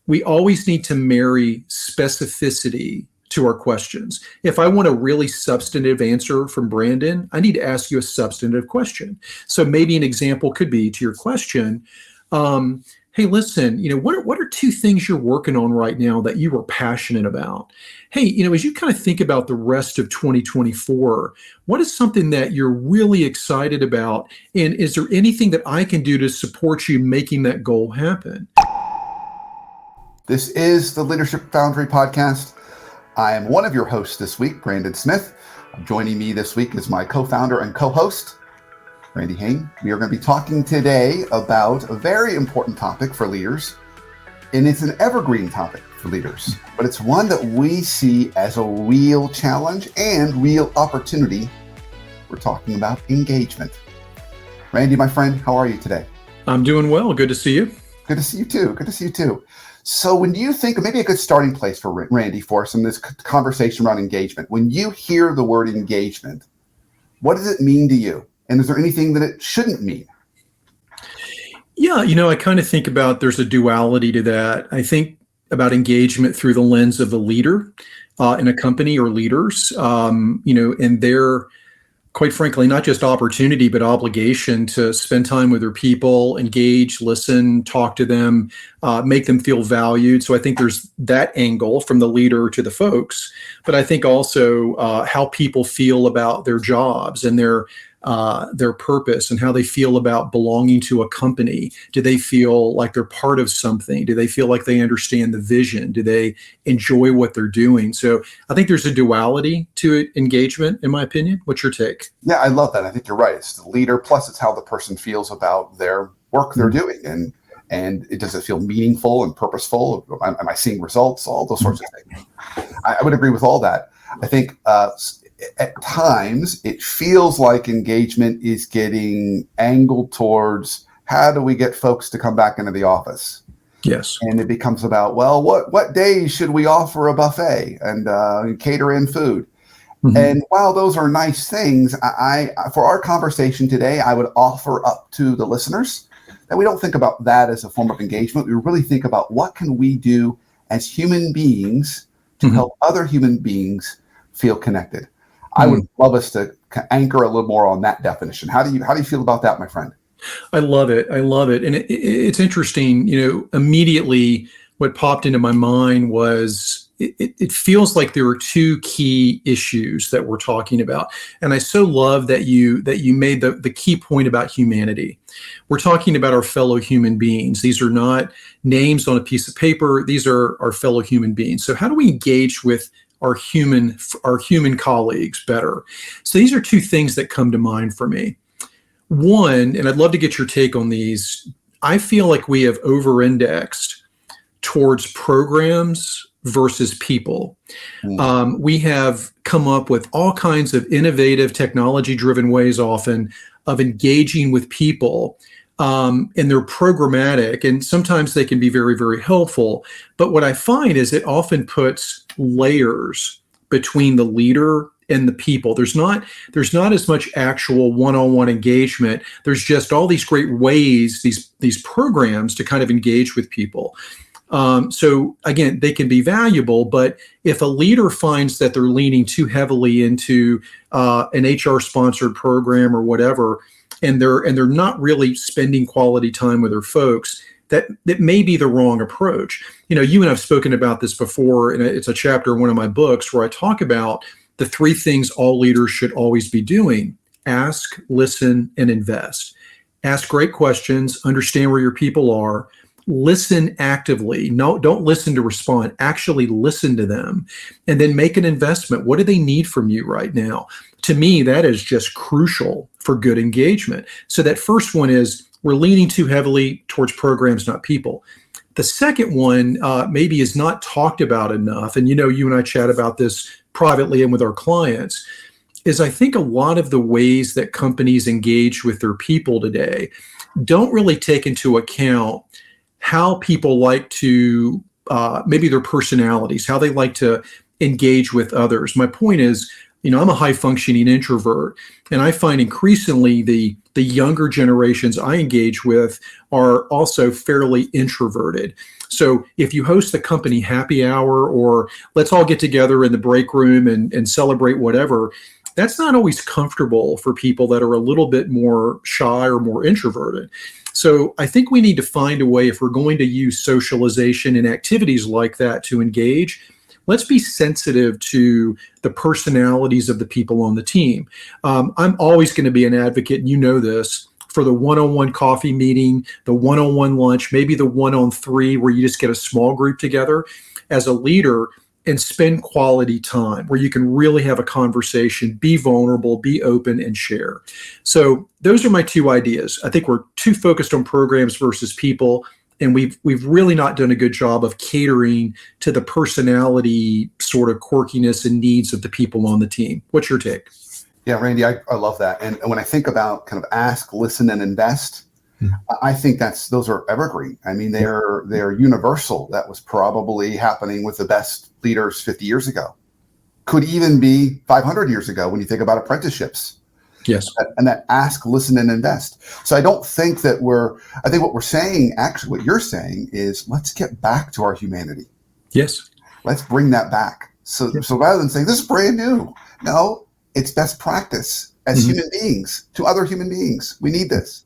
we always need to marry specificity to our questions. If I want a really substantive answer from Brandon, I need to ask you a substantive question. So maybe an example could be to your question, hey, listen, what are two things you're working on right now that you are passionate about? Hey, as you kind of think about the rest of 2024, what is something that you're really excited about? And is there anything that I can do to support you making that goal happen? This is the Leadership Foundry podcast. I am one of your hosts this week, Brandon Smith. Joining me this week is my co-founder and co-host, Randy Hain. We are going to be talking today about a very important topic for leaders, and it's an evergreen topic for leaders, but it's one that we see as a real challenge and real opportunity. We're talking about engagement. Randy, my friend, how are you today? I'm doing well. Good to see you. Good to see you too. Good to see you too. So when you think, maybe a good starting place for Randy for us in this conversation around engagement, when you hear the word engagement, what does it mean to you? And is there anything that it shouldn't mean? Yeah, I kind of think about there's a duality to that. I think about engagement through the lens of a leader in a company or leaders, and their, quite frankly, not just opportunity, but obligation to spend time with their people, engage, listen, talk to them, make them feel valued. So I think there's that angle from the leader to the folks. But I think also how people feel about their jobs and their purpose and how they feel about belonging to a company. Do they feel like they're part of something? Do they feel like they understand the vision? Do they enjoy what they're doing? So I think there's a duality to engagement, in my opinion. What's your take? Yeah, I love that. I think you're right. It's the leader, plus it's how the person feels about their work they're doing. And does it feel meaningful and purposeful? Am I seeing results? All those sorts of things. I would agree with all that. I think at times it feels like engagement is getting angled towards how do we get folks to come back into the office? Yes. And it becomes about, well, what days should we offer a buffet and cater in food? Mm-hmm. And while those are nice things, I for our conversation today, I would offer up to the listeners that we don't think about that as a form of engagement. We really think about what can we do as human beings to help other human beings feel connected. I would love us to anchor a little more on that definition. How do you feel about that, my friend? I love it. And it's interesting, immediately what popped into my mind was it feels like there are two key issues that we're talking about. And I so love that you made the key point about humanity. We're talking about our fellow human beings. These are not names on a piece of paper. These are our fellow human beings. So how do we engage with our human colleagues better? So these are two things that come to mind for me. One, and I'd love to get your take on these, I feel like we have over-indexed towards programs versus people. We have come up with all kinds of innovative, technology-driven ways often of engaging with people. And they're programmatic, and sometimes they can be very, very helpful. But what I find is it often puts layers between the leader and the people. There's not as much actual one-on-one engagement. There's just all these great ways, these programs to kind of engage with people. So again, they can be valuable, but if a leader finds that they're leaning too heavily into an HR-sponsored program or whatever, and they're not really spending quality time with their folks, that may be the wrong approach. You and I've spoken about this before, and it's a chapter in one of my books where I talk about the three things all leaders should always be doing: ask, listen, and invest. Ask great questions, understand where your people are, listen actively. No, don't listen to respond, actually listen to them, and then make an investment. What do they need from you right now? To me, that is just crucial for good engagement. So that first one is we're leaning too heavily towards programs, not people. The second one maybe is not talked about enough, and you and I chat about this privately and with our clients, is I think a lot of the ways that companies engage with their people today don't really take into account how people like to, maybe their personalities, how they like to engage with others. My point is, I'm a high functioning introvert, and I find increasingly the younger generations I engage with are also fairly introverted. So if you host the company happy hour, or let's all get together in the break room and celebrate whatever, that's not always comfortable for people that are a little bit more shy or more introverted. So I think we need to find a way, if we're going to use socialization and activities like that to engage, let's be sensitive to the personalities of the people on the team. I'm always going to be an advocate, and you know this, for the one-on-one coffee meeting, the one-on-one lunch, maybe the one-on-three where you just get a small group together as a leader and spend quality time where you can really have a conversation, be vulnerable, be open, and share. So those are my two ideas. I think we're too focused on programs versus people, and we've really not done a good job of catering to the personality sort of quirkiness and needs of the people on the team. What's your take? Yeah, Randy, I love that. And when I think about kind of ask, listen, and invest, I think those are evergreen. I mean, they're universal. That was probably happening with the best leaders 50 years ago. Could even be 500 years ago when you think about apprenticeships. Yes. And that ask, listen, and invest. So I don't think that I think what we're saying, actually what you're saying is, let's get back to our humanity. Yes. Let's bring that back. So rather than saying this is brand new, no, it's best practice as human beings to other human beings. We need this.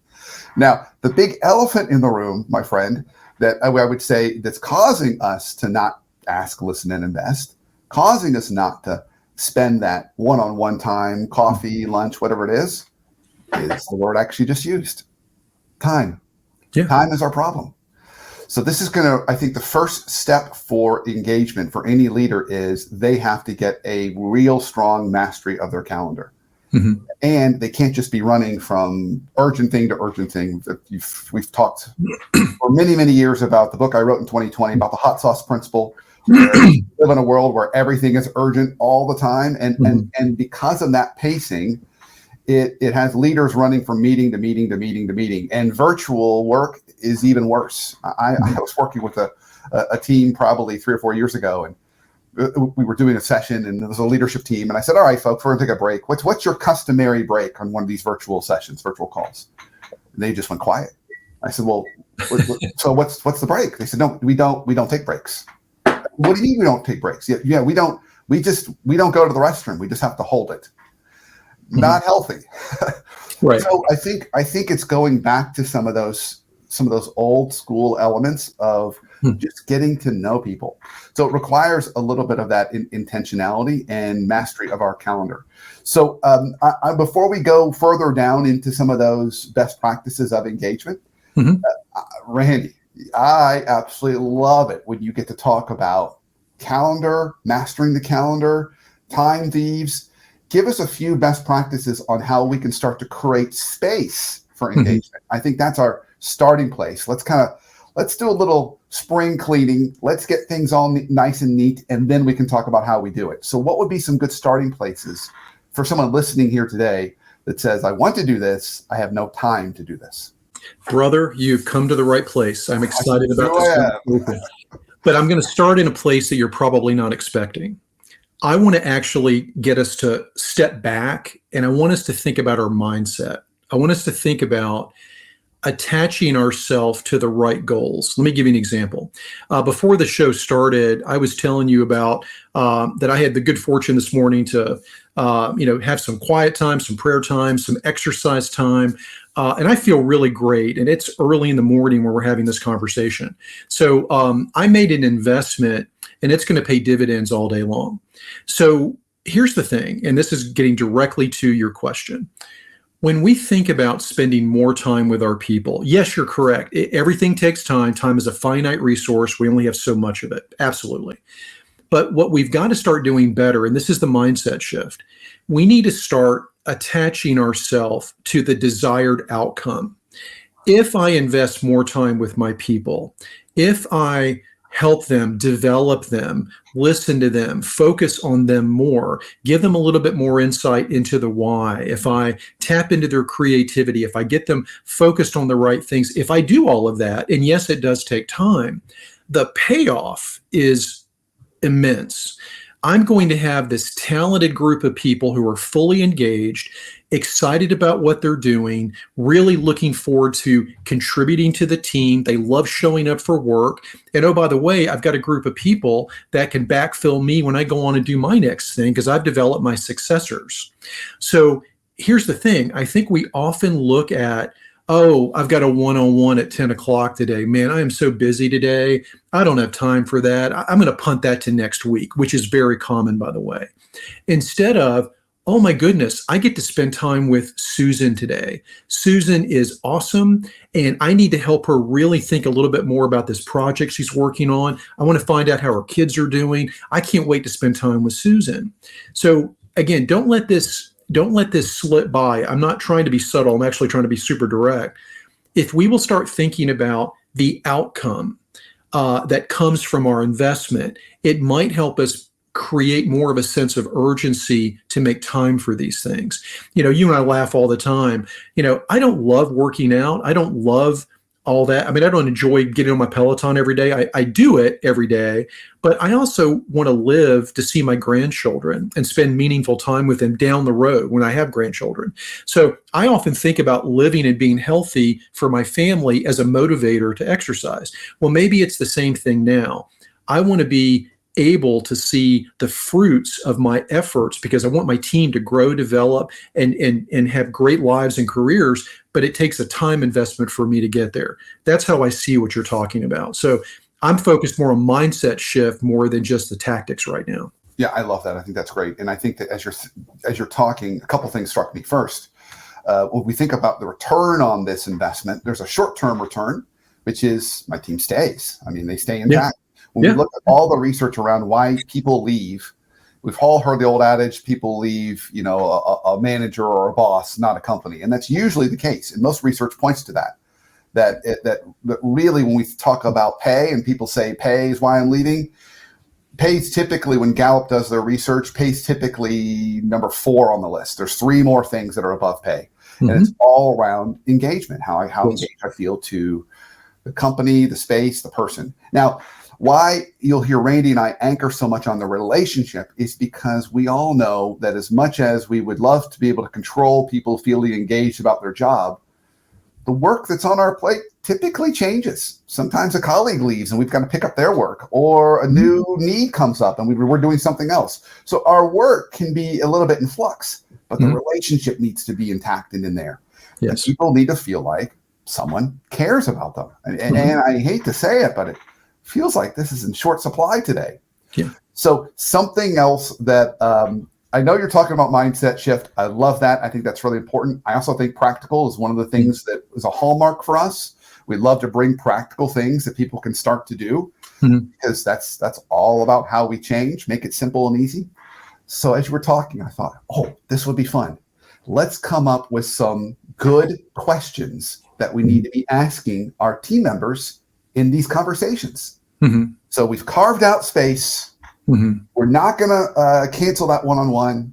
Now, the big elephant in the room, my friend, that I would say that's causing us to not ask, listen, and invest, causing us not to spend that one-on-one time, coffee, lunch, whatever it is the word actually just used. Time. Yeah. Time is our problem. So this is going to, I think the first step for engagement for any leader is they have to get a real strong mastery of their calendar. And they can't just be running from urgent thing to urgent thing. We've talked for many, many years about the book I wrote in 2020 about the hot sauce principle. We live in a world where everything is urgent all the time. And because of that pacing, it has leaders running from meeting to meeting to meeting to meeting. And virtual work is even worse. I was working with a team probably 3 or 4 years ago, and we were doing a session, and there was a leadership team. And I said, all right, folks, we're going to take a break. What's your customary break on one of these virtual sessions, virtual calls? And they just went quiet. I said, well, so what's the break? They said, no, we don't take breaks. What do you mean we don't take breaks? Yeah, we don't go to the restroom. We just have to hold it. Not healthy. Right. So I think it's going back to some of those old school elements of just getting to know people. So it requires a little bit of that intentionality and mastery of our calendar. So before we go further down into some of those best practices of engagement, Randy, I absolutely love it when you get to talk about calendar, mastering the calendar, time thieves. Give us a few best practices on how we can start to create space for engagement. I think that's our starting place. Let's do a little spring cleaning. Let's get things all nice and neat, and then we can talk about how we do it. So what would be some good starting places for someone listening here today that says, I want to do this, I have no time to do this? Brother, you've come to the right place. I'm excited about this. But I'm going to start in a place that you're probably not expecting. I want to actually get us to step back, and I want us to think about our mindset. I want us to think about attaching ourselves to the right goals. Let me give you an example. Before the show started, I was telling you about that I had the good fortune this morning to have some quiet time, some prayer time, some exercise time, and I feel really great. And it's early in the morning where we're having this conversation. So I made an investment, and it's going to pay dividends all day long. So here's the thing, and this is getting directly to your question. When we think about spending more time with our people, yes, you're correct. Everything takes time. Time is a finite resource. We only have so much of it. Absolutely. But what we've got to start doing better, and this is the mindset shift, we need to start attaching ourselves to the desired outcome. If I invest more time with my people, if I help them, develop them, listen to them, focus on them more, give them a little bit more insight into the why. If I tap into their creativity, if I get them focused on the right things, if I do all of that, and yes, it does take time, the payoff is immense. I'm going to have this talented group of people who are fully engaged, excited about what they're doing, really looking forward to contributing to the team. They love showing up for work. And oh, by the way, I've got a group of people that can backfill me when I go on and do my next thing because I've developed my successors. So here's the thing. I think we often look at, oh, I've got a one-on-one at 10 o'clock today. Man, I am so busy today. I don't have time for that. I'm going to punt that to next week, which is very common, by the way. Instead of, oh my goodness, I get to spend time with Susan today. Susan is awesome, and I need to help her really think a little bit more about this project she's working on. I want to find out how her kids are doing. I can't wait to spend time with Susan. So again, don't let this slip by. I'm not trying to be subtle. I'm actually trying to be super direct. If we will start thinking about the outcome that comes from our investment, it might help us create more of a sense of urgency to make time for these things. You and I laugh all the time. I don't love working out. I don't love all that. I mean, I don't enjoy getting on my Peloton every day. I do it every day, but I also want to live to see my grandchildren and spend meaningful time with them down the road when I have grandchildren. So I often think about living and being healthy for my family as a motivator to exercise. Well, maybe it's the same thing now. I want to be able to see the fruits of my efforts because I want my team to grow, develop, and have great lives and careers, but it takes a time investment for me to get there. That's how I see what you're talking about. So I'm focused more on mindset shift more than just the tactics right now. Yeah, I love that. I think that's great. And I think that as you're talking, a couple things struck me. First, when we think about the return on this investment, there's a short-term return, which is my team stays. I mean, they stay intact. When we look at all the research around why people leave, we've all heard the old adage, people leave, a manager or a boss, not a company. And that's usually the case. And most research points to that. That really, when we talk about pay and people say pay is why I'm leaving, pay is typically, when Gallup does their research, pay is typically number 4 on the list. There's 3 more things that are above pay. Mm-hmm. And it's all around engagement, how engaged I feel to the company, the space, the person. Now, why you'll hear Randy and I anchor so much on the relationship is because we all know that as much as we would love to be able to control people feeling engaged about their job, the work that's on our plate typically changes. Sometimes a colleague leaves and we've got to pick up their work, or a new need comes up and we're doing something else. So our work can be a little bit in flux, but the relationship needs to be intact and in there. Yes. And people need to feel like someone cares about them. And I hate to say it, but it feels like this is in short supply today. Yeah. So something else that I know you're talking about mindset shift. I love that. I think that's really important. I also think practical is one of the things that is a hallmark for us. We love to bring practical things that people can start to do because that's all about how we change, make it simple and easy. So as you were talking, I thought, this would be fun. Let's come up with some good questions that we need to be asking our team members in these conversations. So we've carved out space. We're not going to cancel that one-on-one.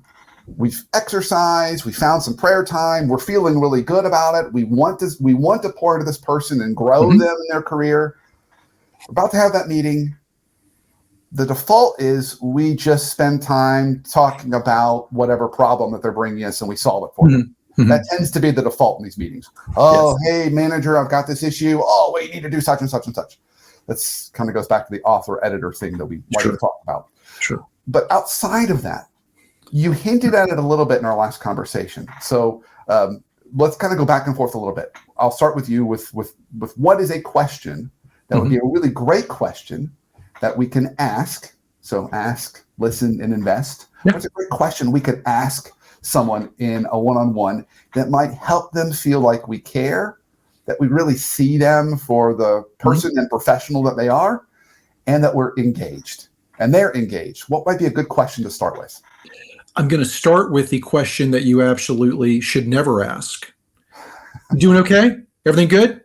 We've exercised. We found some prayer time. We're feeling really good about it. We want to pour into this person and grow them in their career. We're about to have that meeting. The default is we just spend time talking about whatever problem that they're bringing us and we solve it for them. That tends to be the default in these meetings. Hey, manager, I've got this issue. We need to do such and such and such. That's kind of goes back to the author-editor thing that we might have talked about. Sure. But outside of that, you hinted at it a little bit in our last conversation. So let's kind of go back and forth a little bit. I'll start with you with what is a question that would be a really great question that we can ask. So ask, listen, and invest. What's a great question we could ask someone in a one-on-one that might help them feel like we care, that we really see them for the person and professional that they are, and that we're engaged and they're engaged? What might be a good question to start with? I'm going to start with the question that you absolutely should never ask. Doing okay? Everything good?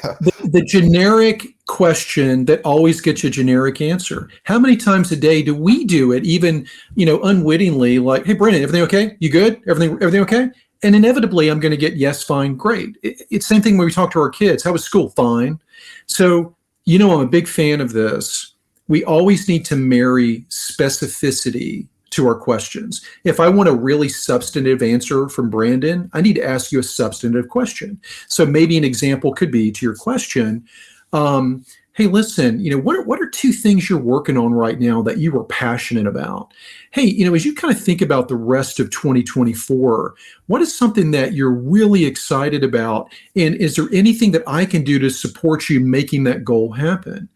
The generic question that always gets a generic answer. How many times a day do we do it, even, unwittingly, like, hey, Brandon, everything okay? You good? Everything okay? And inevitably, I'm going to get yes, fine, great. It's the same thing when we talk to our kids. How was school? Fine. So, I'm a big fan of this. we always need to marry specificity to our questions. If I want a really substantive answer from Brandon, I need to ask you a substantive question. So maybe an example could be to your question, hey, listen, what are two things you're working on right now that you are passionate about? Hey, as you kind of think about the rest of 2024, what is something that you're really excited about? And is there anything that I can do to support you making that goal happen?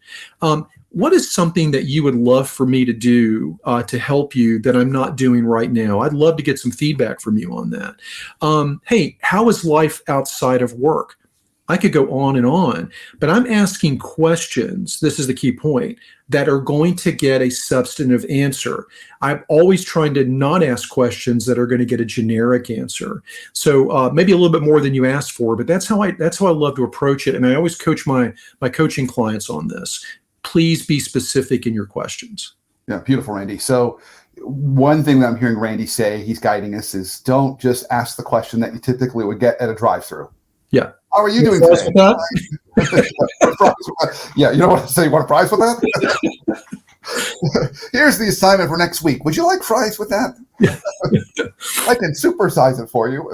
What is something that you would love for me to do to help you that I'm not doing right now? I'd love to get some feedback from you on that. Hey, how is life outside of work? I could go on, but I'm asking questions. This is the key point, that are going to get a substantive answer. I'm always trying to not ask questions that are going to get a generic answer. So maybe a little bit more than you asked for, but that's how I love to approach it. And I always coach my coaching clients on this. Please be specific in your questions. Yeah, beautiful, Randy. So one thing that I'm hearing Randy say, he's guiding us, is don't just ask the question that you typically would get at a drive-through. Yeah. How are you doing today? Yeah, you don't want to say you want fries with that? Here's the assignment for next week. Would you like fries with that? I can supersize it for you.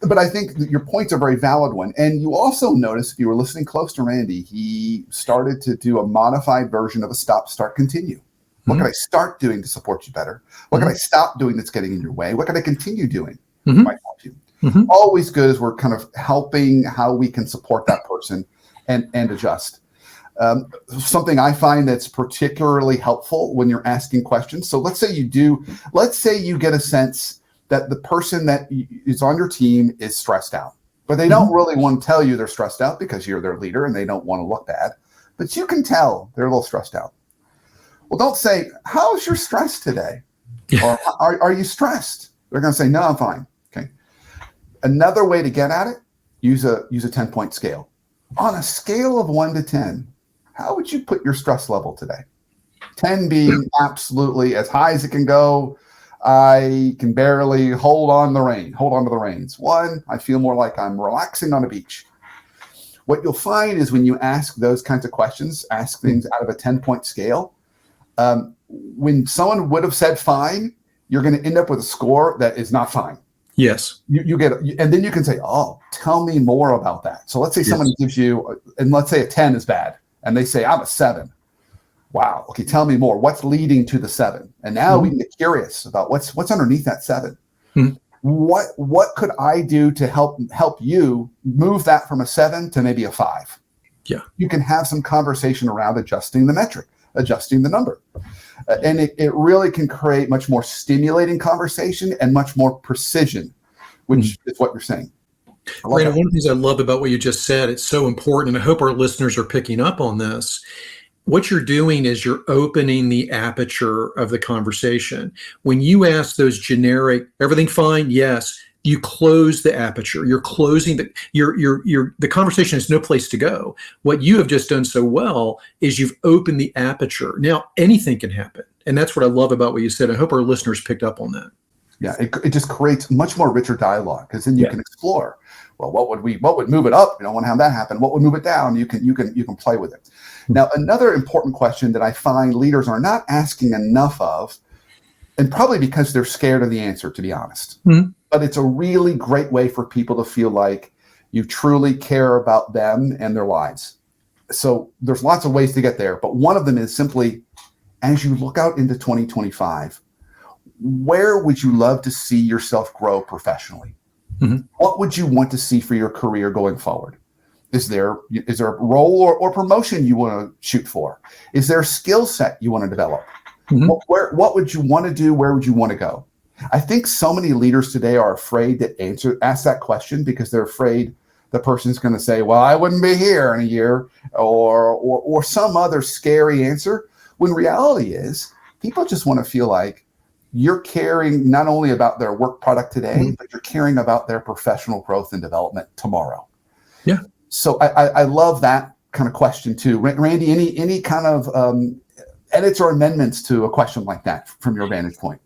But I think that your point's a very valid one. And you also notice, if you were listening close to Randy, he started to do a modified version of a stop, start, continue. What can I start doing to support you better? What can I stop doing that's getting in your way? What can I continue doing that might help you? Always good as we're kind of helping how we can support that person and adjust. Something I find that's particularly helpful when you're asking questions. So let's say you get a sense that the person that is on your team is stressed out, but they don't really want to tell you they're stressed out because you're their leader and they don't want to look bad, but you can tell they're a little stressed out. Well, don't say, how's your stress today? Or are you stressed? They're going to say, no, I'm fine. Okay. Another way to get at it, use a 10-point scale. On a scale of 1 to 10, how would you put your stress level today? 10 being absolutely as high as it can go. I can barely hold on to the reins. 1, I feel more like I'm relaxing on a beach. What you'll find is when you ask those kinds of questions, ask things out of a 10-point scale, when someone would have said fine, you're going to end up with a score that is not fine. Yes. You get, and then you can say, oh, tell me more about that. So let's say someone gives you, and let's say a 10 is bad, and they say, I'm a 7. Wow. Okay, tell me more. What's leading to the 7? And now we can get curious about what's underneath that 7. What could I do to help you move that from a 7 to maybe a 5? Yeah. You can have some conversation around adjusting the metric, adjusting the number. And it really can create much more stimulating conversation and much more precision, which is what you're saying. Brandon, one of the things I love about what you just said, it's so important, and I hope our listeners are picking up on this. What you're doing is you're opening the aperture of the conversation. When you ask those generic, everything fine? Yes. You close the aperture. You're closing the conversation has no place to go. What you have just done so well is you've opened the aperture. Now anything can happen. And that's what I love about what you said. I hope our listeners picked up on that. Yeah. It just creates much more richer dialogue, because then you can explore, well, what would move it up? You don't want to have that happen. What would move it down? You can play with it. Now, another important question that I find leaders are not asking enough of, and probably because they're scared of the answer, to be honest, but it's a really great way for people to feel like you truly care about them and their lives. So there's lots of ways to get there, but one of them is simply, as you look out into 2025, where would you love to see yourself grow professionally? What would you want to see for your career going forward? Is there a role or promotion you want to shoot for? Is there a skill set you want to develop? What would you want to do? Where would you want to go? I think so many leaders today are afraid to ask that question because they're afraid the person's going to say, well, I wouldn't be here in a year, or some other scary answer, when reality is people just want to feel like you're caring not only about their work product today, but you're caring about their professional growth and development tomorrow. Yeah. So I love that kind of question too. Randy, any kind of edits or amendments to a question like that from your vantage point?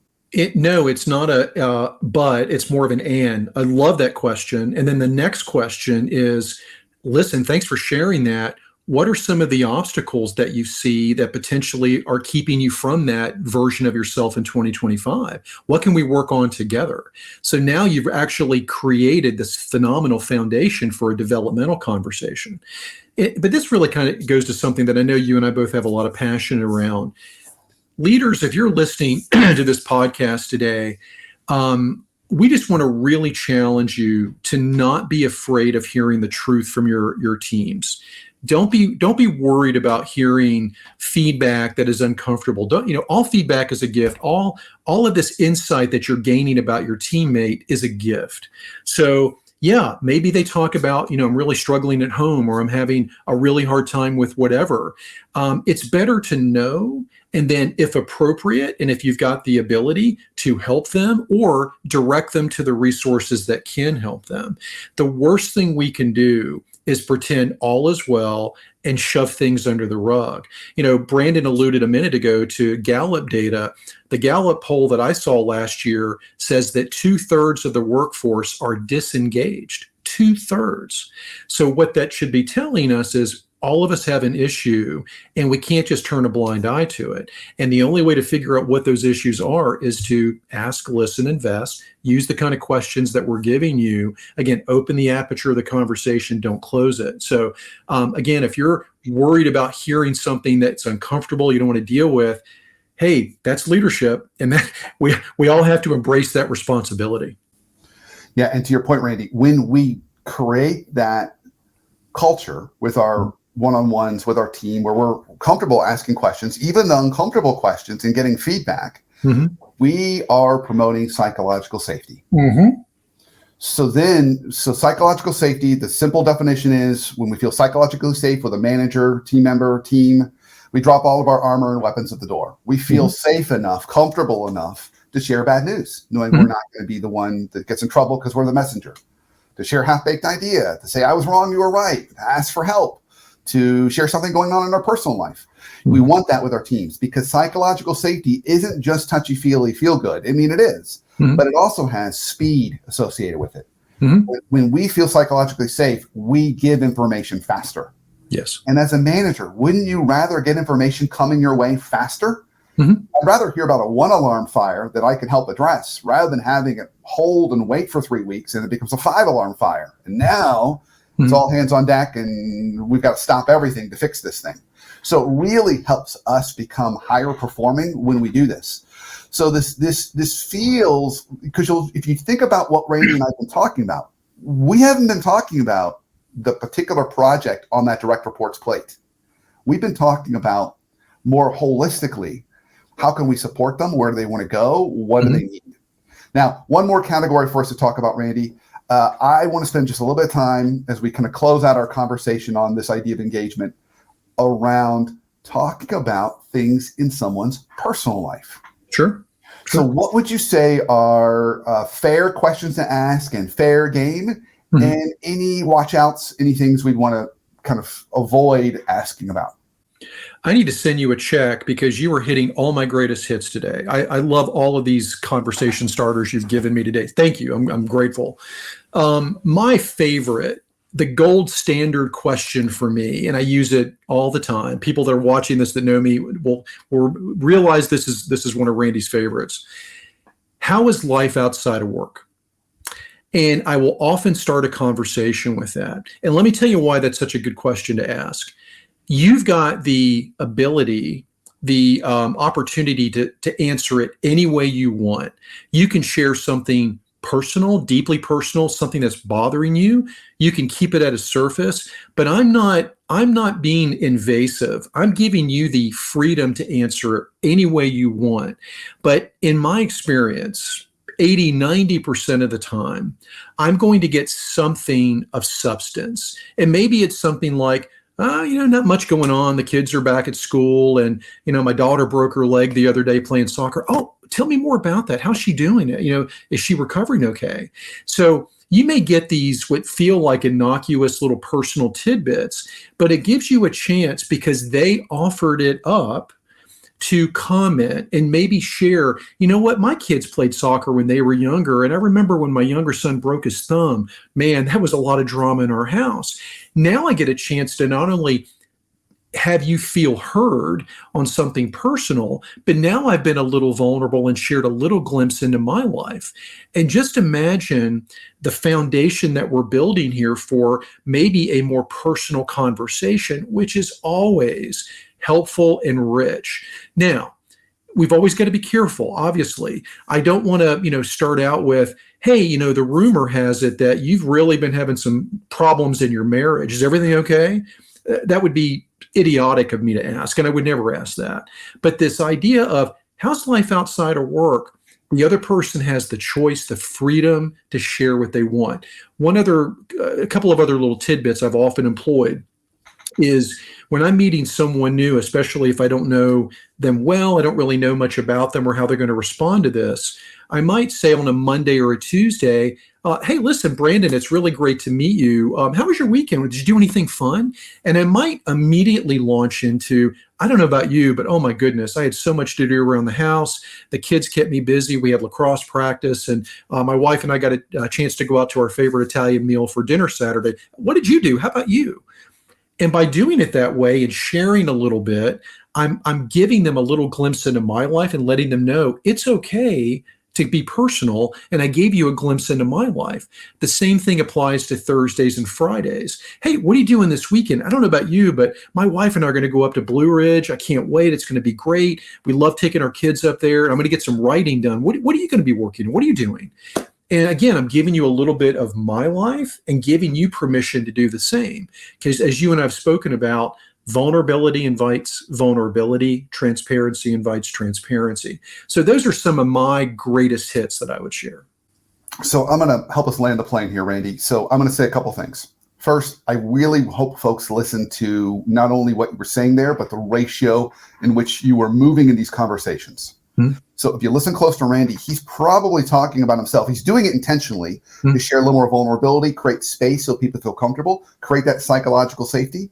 No, it's not a but, it's more of an and. I love that question. And then the next question is, listen, thanks for sharing that. what are some of the obstacles that you see that potentially are keeping you from that version of yourself in 2025? What can we work on together? So now you've actually created this phenomenal foundation for a developmental conversation. But this really kind of goes to something that I know you and I both have a lot of passion around. Leaders, if you're listening to this podcast today, we just want to really challenge you to not be afraid of hearing the truth from your teams. Don't be worried about hearing feedback that is uncomfortable. All feedback is a gift. All of this insight that you're gaining about your teammate is a gift. So yeah, maybe they talk about, I'm really struggling at home, or I'm having a really hard time with whatever. It's better to know, and then if appropriate, and if you've got the ability, to help them or direct them to the resources that can help them. The worst thing we can do is pretend all is well and shove things under the rug. Brandon alluded a minute ago to Gallup data. The Gallup poll that I saw last year says that 2/3 of the workforce are disengaged. 2/3. So what that should be telling us is all of us have an issue, and we can't just turn a blind eye to it. And the only way to figure out what those issues are is to ask, listen, invest, use the kind of questions that we're giving you. Again, open the aperture of the conversation, don't close it. So again, if you're worried about hearing something that's uncomfortable, you don't want to deal with, hey, that's leadership. And that we all have to embrace that responsibility. Yeah. And to your point, Randy, when we create that culture with our one-on-ones with our team, where we're comfortable asking questions, even the uncomfortable questions, and getting feedback, we are promoting psychological safety. So psychological safety, the simple definition is when we feel psychologically safe with a manager, team member, team, we drop all of our armor and weapons at the door. We feel safe enough, comfortable enough to share bad news, knowing we're not going to be the one that gets in trouble because we're the messenger. To share half-baked idea, to say, I was wrong, you were right, to ask for help, to share something going on in our personal life. We want that with our teams, because psychological safety isn't just touchy-feely, feel good. I mean, it is, but it also has speed associated with it. When we feel psychologically safe, we give information faster. Yes. And as a manager, wouldn't you rather get information coming your way faster? I'd rather hear about a 1-alarm fire that I can help address, rather than having it hold and wait for 3 weeks and it becomes a 5-alarm fire. And now it's all hands on deck and we've got to stop everything to fix this thing. So it really helps us become higher performing when we do this. So this feels, because if you think about what Randy and I have been talking about, we haven't been talking about the particular project on that direct report's plate. We've been talking about more holistically, how can we support them? Where do they want to go? What do they need? Now, one more category for us to talk about, Randy. I want to spend just a little bit of time as we kind of close out our conversation on this idea of engagement around talking about things in someone's personal life. Sure. So what would you say are fair questions to ask and fair game, and any watch outs, any things we'd want to kind of avoid asking about? I need to send you a check because you were hitting all my greatest hits today. I love all of these conversation starters you've given me today. Thank you. I'm grateful. My favorite, the gold standard question for me, and I use it all the time. People that are watching this that know me will realize this is one of Randy's favorites. How is life outside of work? And I will often start a conversation with that. And let me tell you why that's such a good question to ask. You've got the ability, the opportunity to answer it any way you want. You can share something personal, deeply personal, something that's bothering you. You can keep it at a surface, but I'm not being invasive. I'm giving you the freedom to answer it any way you want. But in my experience, 80, 90% of the time, I'm going to get something of substance. And maybe it's something like, not much going on. The kids are back at school, and, my daughter broke her leg the other day playing soccer. Oh, tell me more about that. How's she doing? Is she recovering okay? So you may get these what feel like innocuous little personal tidbits, but it gives you a chance because they offered it up to comment and maybe share, my kids played soccer when they were younger. And I remember when my younger son broke his thumb, man, that was a lot of drama in our house. Now I get a chance to not only have you feel heard on something personal, but now I've been a little vulnerable and shared a little glimpse into my life. And just imagine the foundation that we're building here for maybe a more personal conversation, which is always helpful and rich. Now, we've always got to be careful, obviously. I don't want to, start out with, hey, the rumor has it that you've really been having some problems in your marriage. Is everything okay? That would be idiotic of me to ask, and I would never ask that. But this idea of how's life outside of work, the other person has the choice, the freedom to share what they want. A couple of other little tidbits I've often employed is when I'm meeting someone new, especially if I don't know them well, I don't really know much about them or how they're going to respond to this, I might say on a Monday or a Tuesday, hey, listen, Brandon, it's really great to meet you. How was your weekend? Did you do anything fun? And I might immediately launch into, I don't know about you, but oh my goodness, I had so much to do around the house. The kids kept me busy. We had lacrosse practice, and my wife and I got a chance to go out to our favorite Italian meal for dinner Saturday. What did you do? How about you? And by doing it that way and sharing a little bit, I'm giving them a little glimpse into my life and letting them know it's okay to be personal. And I gave you a glimpse into my life. The same thing applies to Thursdays and Fridays. Hey, what are you doing this weekend? I don't know about you, but my wife and I are going to go up to Blue Ridge. I can't wait. It's going to be great. We love taking our kids up there. I'm going to get some writing done. What are you going to be working on? What are you doing? And again, I'm giving you a little bit of my life and giving you permission to do the same. Because as you and I have spoken about, vulnerability invites vulnerability, transparency invites transparency. So those are some of my greatest hits that I would share. So I'm going to help us land the plane here, Randy. So I'm going to say a couple things. First, I really hope folks listen to not only what you were saying there, but the ratio in which you were moving in these conversations. So if you listen close to Randy, he's probably talking about himself. He's doing it intentionally to share a little more vulnerability, create space so people feel comfortable, create that psychological safety.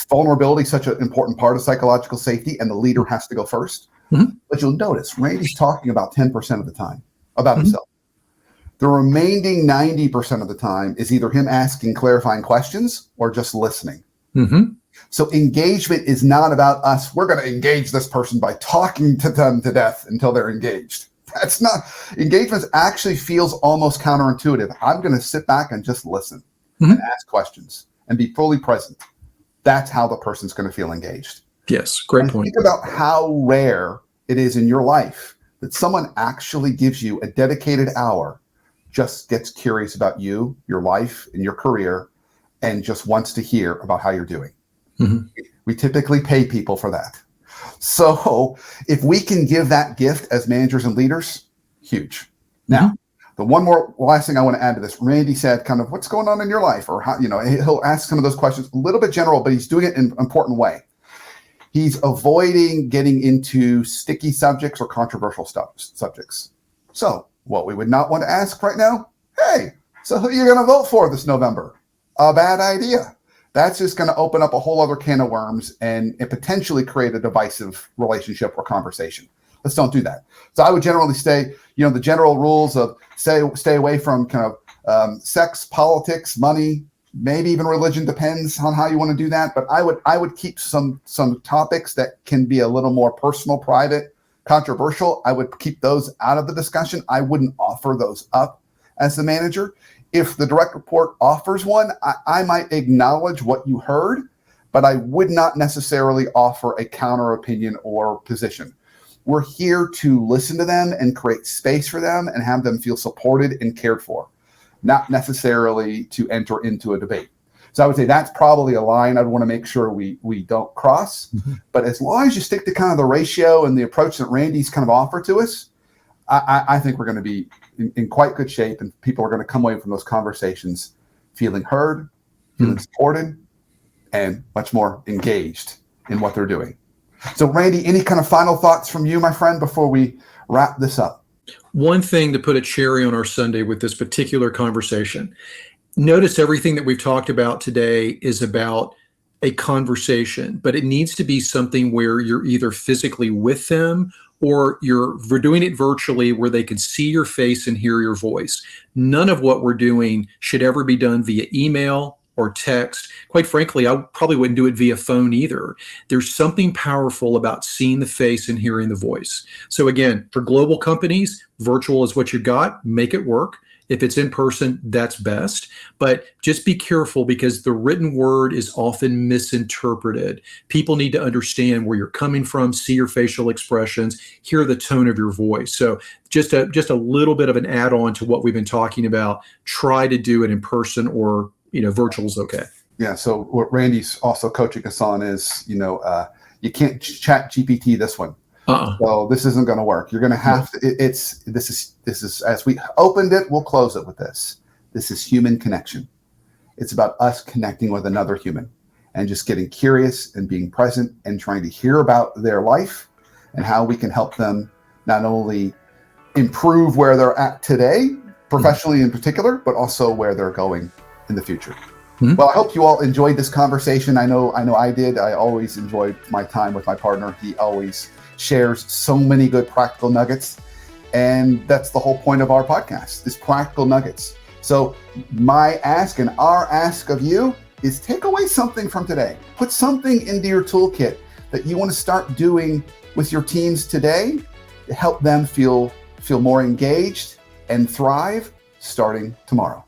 Vulnerability is such an important part of psychological safety, and the leader has to go first. But you'll notice Randy's talking about 10% of the time about himself. The remaining 90% of the time is either him asking clarifying questions or just listening. So engagement is not about us. We're going to engage this person by talking to them to death until they're engaged. That's not, engagement actually feels almost counterintuitive. I'm going to sit back and just listen and ask questions and be fully present. That's how the person's going to feel engaged. Yes, great point. Think about how rare it is in your life that someone actually gives you a dedicated hour, just gets curious about you, your life, and your career, and just wants to hear about how you're doing. We typically pay people for that. So if we can give that gift as managers and leaders, huge. Now, the last thing I want to add to this, Randy said kind of what's going on in your life, or how, he'll ask some of those questions, a little bit general, but he's doing it in an important way. He's avoiding getting into sticky subjects or controversial subjects. So what we would not want to ask right now, hey, so who are you going to vote for this November? A bad idea. That's just going to open up a whole other can of worms and potentially create a divisive relationship or conversation. Let's don't do that. So I would generally say, the general rules of stay away from kind of sex, politics, money, maybe even religion, depends on how you want to do that. But I would keep some topics that can be a little more personal, private, controversial. I would keep those out of the discussion. I wouldn't offer those up as the manager. If the direct report offers one, I might acknowledge what you heard, but I would not necessarily offer a counter opinion or position. We're here to listen to them and create space for them and have them feel supported and cared for, not necessarily to enter into a debate. So I would say that's probably a line I'd want to make sure we don't cross. But as long as you stick to kind of the ratio and the approach that Randy's kind of offered to us, I think we're going to be in quite good shape, and people are going to come away from those conversations feeling heard, feeling supported, and much more engaged in what they're doing. So Randy, any kind of final thoughts from you, my friend, before we wrap this up? One thing to put a cherry on our sundae with this particular conversation. Notice everything that we've talked about today is about a conversation, but it needs to be something where you're either physically with them or we're doing it virtually where they can see your face and hear your voice. None of what we're doing should ever be done via email, or text. Quite frankly, I probably wouldn't do it via phone either. There's something powerful about seeing the face and hearing the voice. So again, for global companies, virtual is what you got. Make it work. If it's in person, that's best. But just be careful because the written word is often misinterpreted. People need to understand where you're coming from, see your facial expressions, hear the tone of your voice. So just a little bit of an add-on to what we've been talking about. Try to do it in person, or virtual is okay. Yeah. So what Randy's also coaching us on is, you can't chat GPT this one. So this isn't going to work. You're going to have to. This is as we opened it, we'll close it with this. This is human connection. It's about us connecting with another human and just getting curious and being present and trying to hear about their life and how we can help them not only improve where they're at today, professionally in particular, but also where they're going in the future. Mm-hmm. Well, I hope you all enjoyed this conversation. I know I did. I always enjoyed my time with my partner. He always shares so many good practical nuggets, and that's the whole point of our podcast, is practical nuggets. So my ask and our ask of you is take away something from today. Put something into your toolkit that you want to start doing with your teams today to help them feel more engaged and thrive starting tomorrow.